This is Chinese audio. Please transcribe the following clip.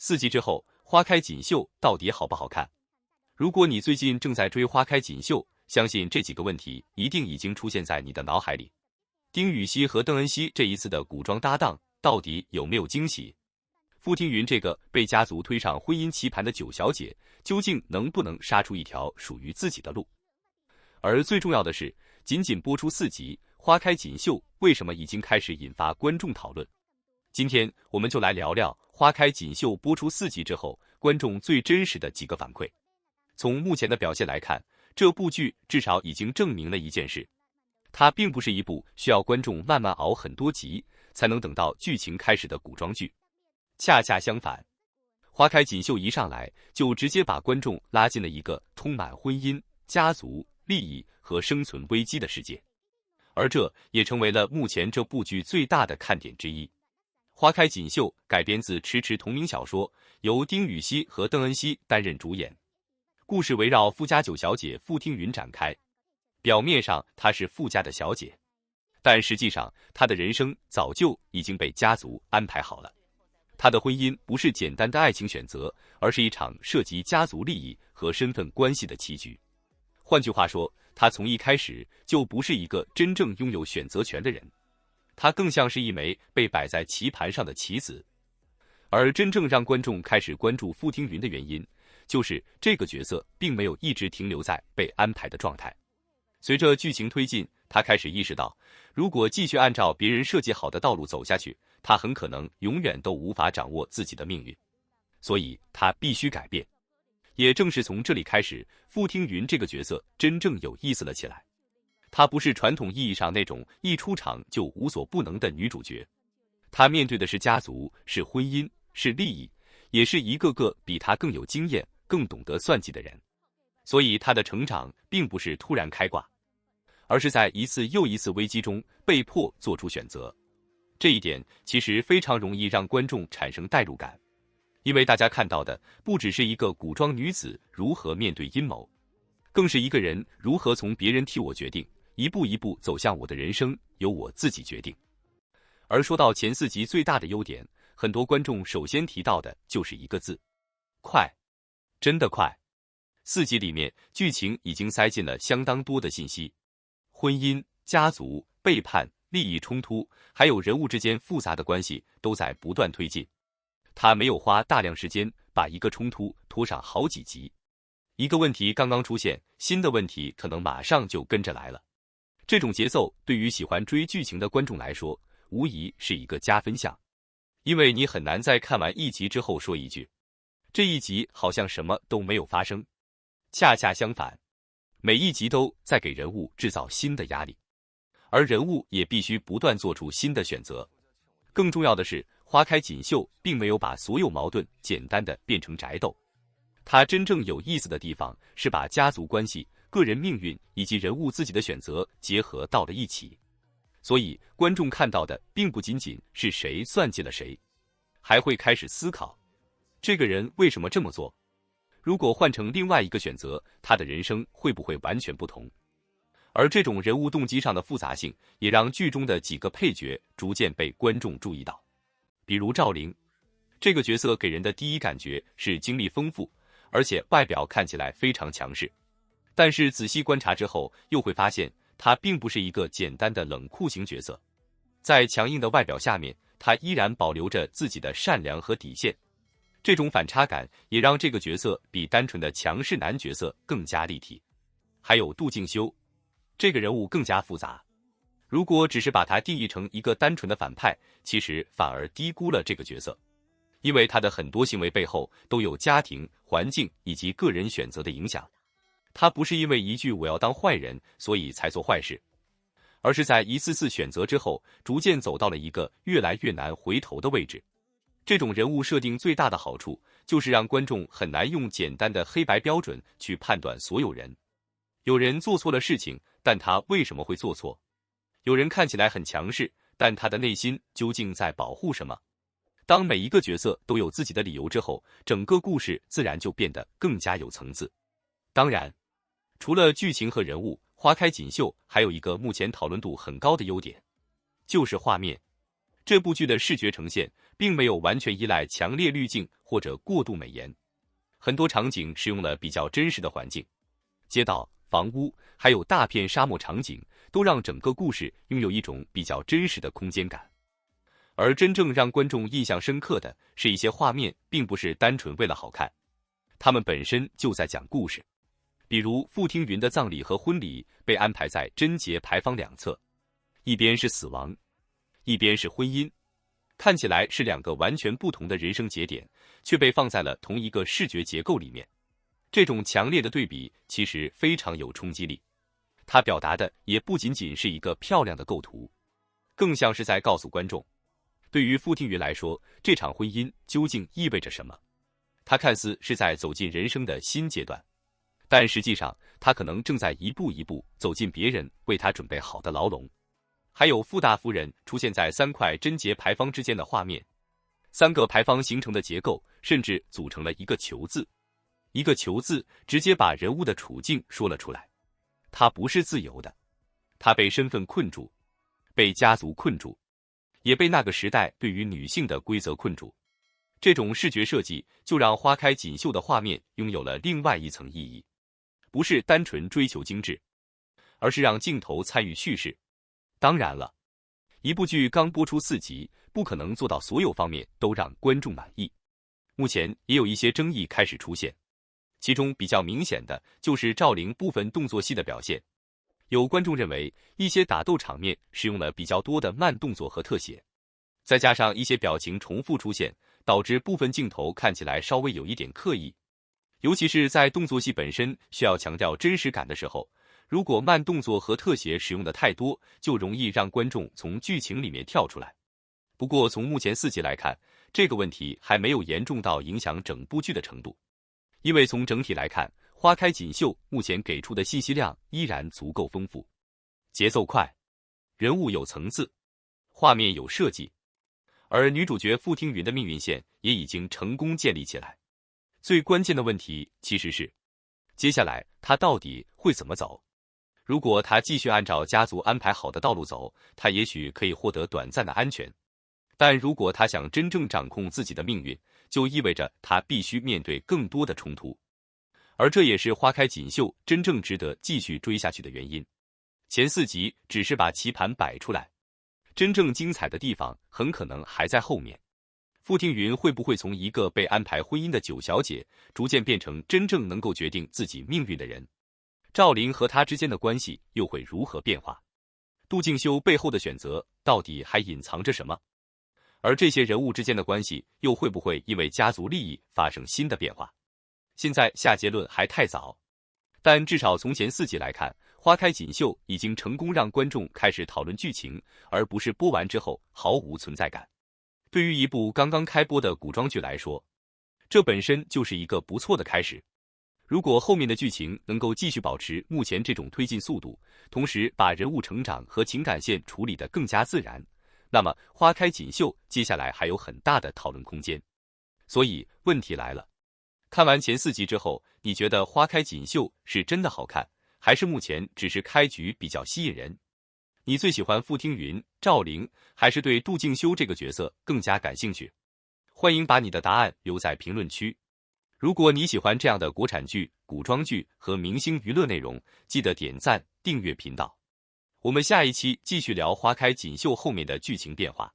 4集之后，花开锦绣到底好不好看？如果你最近正在追花开锦绣，相信这几个问题一定已经出现在你的脑海里。丁禹兮和邓恩熙这一次的古装搭档到底有没有惊喜？傅听云这个被家族推上婚姻棋盘的九小姐，究竟能不能杀出一条属于自己的路？而最重要的是，仅仅播出4集，花开锦绣为什么已经开始引发观众讨论？今天我们就来聊聊花开锦绣播出4集之后，观众最真实的几个反馈。从目前的表现来看，这部剧至少已经证明了一件事，它并不是一部需要观众慢慢熬很多集才能等到剧情开始的古装剧。恰恰相反，花开锦绣一上来就直接把观众拉进了一个充满婚姻、家族、利益和生存危机的世界，而这也成为了目前这部剧最大的看点之一。花开锦绣改编自迟迟同名小说，由丁禹兮和邓恩熙担任主演。故事围绕傅家九小姐傅听云展开，表面上她是傅家的小姐，但实际上她的人生早就已经被家族安排好了。她的婚姻不是简单的爱情选择，而是一场涉及家族利益和身份关系的棋局。换句话说，她从一开始就不是一个真正拥有选择权的人，她更像是一枚被摆在棋盘上的棋子。而真正让观众开始关注傅听云的原因，就是这个角色并没有一直停留在被安排的状态。随着剧情推进，他开始意识到，如果继续按照别人设计好的道路走下去，他很可能永远都无法掌握自己的命运。所以他必须改变。也正是从这里开始，傅听云这个角色真正有意思了起来。她不是传统意义上那种一出场就无所不能的女主角，她面对的是家族，是婚姻，是利益，也是一个个比她更有经验、更懂得算计的人。所以她的成长并不是突然开挂，而是在一次又一次危机中被迫做出选择。这一点其实非常容易让观众产生代入感，因为大家看到的不只是一个古装女子如何面对阴谋，更是一个人如何从别人替我决定，一步一步走向我的人生，由我自己决定。而说到前4集最大的优点，很多观众首先提到的就是一个字：快。真的快。4集里面，剧情已经塞进了相当多的信息，婚姻、家族、背叛、利益冲突，还有人物之间复杂的关系都在不断推进。他没有花大量时间把一个冲突拖上好几集，一个问题刚刚出现，新的问题可能马上就跟着来了。这种节奏对于喜欢追剧情的观众来说，无疑是一个加分项，因为你很难在看完1集之后说一句，这一集好像什么都没有发生。恰恰相反，每一集都在给人物制造新的压力，而人物也必须不断做出新的选择。更重要的是，花开锦绣并没有把所有矛盾简单的变成宅斗，它真正有意思的地方是把家族关系、个人命运以及人物自己的选择结合到了一起。所以观众看到的并不仅仅是谁算计了谁，还会开始思考，这个人为什么这么做？如果换成另外一个选择，他的人生会不会完全不同？而这种人物动机上的复杂性，也让剧中的几个配角逐渐被观众注意到。比如赵灵，这个角色给人的第一感觉是经历丰富，而且外表看起来非常强势。但是仔细观察之后，又会发现他并不是一个简单的冷酷型角色。在强硬的外表下面，他依然保留着自己的善良和底线。这种反差感也让这个角色比单纯的强势男角色更加立体。还有杜静修，这个人物更加复杂。如果只是把他定义成一个单纯的反派，其实反而低估了这个角色，因为他的很多行为背后都有家庭、环境以及个人选择的影响。他不是因为一句我要当坏人所以才做坏事，而是在一次次选择之后，逐渐走到了一个越来越难回头的位置。这种人物设定最大的好处，就是让观众很难用简单的黑白标准去判断所有人。有人做错了事情，但他为什么会做错？有人看起来很强势，但他的内心究竟在保护什么？当每一个角色都有自己的理由之后，整个故事自然就变得更加有层次。当然，除了剧情和人物，花开锦绣还有一个目前讨论度很高的优点，就是画面。这部剧的视觉呈现并没有完全依赖强烈滤镜或者过度美颜，很多场景使用了比较真实的环境，街道、房屋，还有大片沙漠场景，都让整个故事拥有一种比较真实的空间感。而真正让观众印象深刻的是一些画面，并不是单纯为了好看，它们本身就在讲故事。比如傅听云的葬礼和婚礼被安排在贞节牌坊两侧，一边是死亡，一边是婚姻，看起来是两个完全不同的人生节点，却被放在了同一个视觉结构里面。这种强烈的对比其实非常有冲击力，它表达的也不仅仅是一个漂亮的构图，更像是在告诉观众，对于傅听云来说，这场婚姻究竟意味着什么。他看似是在走进人生的新阶段，但实际上他可能正在一步一步走进别人为他准备好的牢笼。还有傅大夫人出现在3块贞节牌坊之间的画面，3个牌坊形成的结构甚至组成了一个囚字，一个囚字直接把人物的处境说了出来。他不是自由的，他被身份困住，被家族困住，也被那个时代对于女性的规则困住。这种视觉设计就让花开锦绣的画面拥有了另外一层意义，不是单纯追求精致，而是让镜头参与叙事。当然了，一部剧刚播出4集，不可能做到所有方面都让观众满意。目前也有一些争议开始出现，其中比较明显的就是赵灵部分动作戏的表现。有观众认为，一些打斗场面使用了比较多的慢动作和特写，再加上一些表情重复出现，导致部分镜头看起来稍微有一点刻意。尤其是在动作戏本身需要强调真实感的时候，如果慢动作和特写使用的太多，就容易让观众从剧情里面跳出来。不过从目前4集来看，这个问题还没有严重到影响整部剧的程度。因为从整体来看，花开锦绣目前给出的信息量依然足够丰富，节奏快，人物有层次，画面有设计，而女主角傅听云的命运线也已经成功建立起来。最关键的问题其实是，接下来她到底会怎么走？如果她继续按照家族安排好的道路走，她也许可以获得短暂的安全。但如果她想真正掌控自己的命运，就意味着她必须面对更多的冲突。而这也是花开锦绣真正值得继续追下去的原因。前4集只是把棋盘摆出来，真正精彩的地方很可能还在后面。傅听云会不会从一个被安排婚姻的9小姐，逐渐变成真正能够决定自己命运的人？赵灵和她之间的关系又会如何变化？杜静修背后的选择到底还隐藏着什么？而这些人物之间的关系又会不会因为家族利益发生新的变化？现在下结论还太早，但至少从前4集来看，花开锦绣已经成功让观众开始讨论剧情，而不是播完之后毫无存在感。对于一部刚刚开播的古装剧来说，这本身就是一个不错的开始。如果后面的剧情能够继续保持目前这种推进速度，同时把人物成长和情感线处理得更加自然，那么花开锦绣接下来还有很大的讨论空间。所以问题来了，看完前4集之后，你觉得花开锦绣是真的好看，还是目前只是开局比较吸引人？你最喜欢傅听云、赵灵，还是对杜静修这个角色更加感兴趣？欢迎把你的答案留在评论区。如果你喜欢这样的国产剧、古装剧和明星娱乐内容，记得点赞、订阅频道。我们下一期继续聊花开锦绣后面的剧情变化。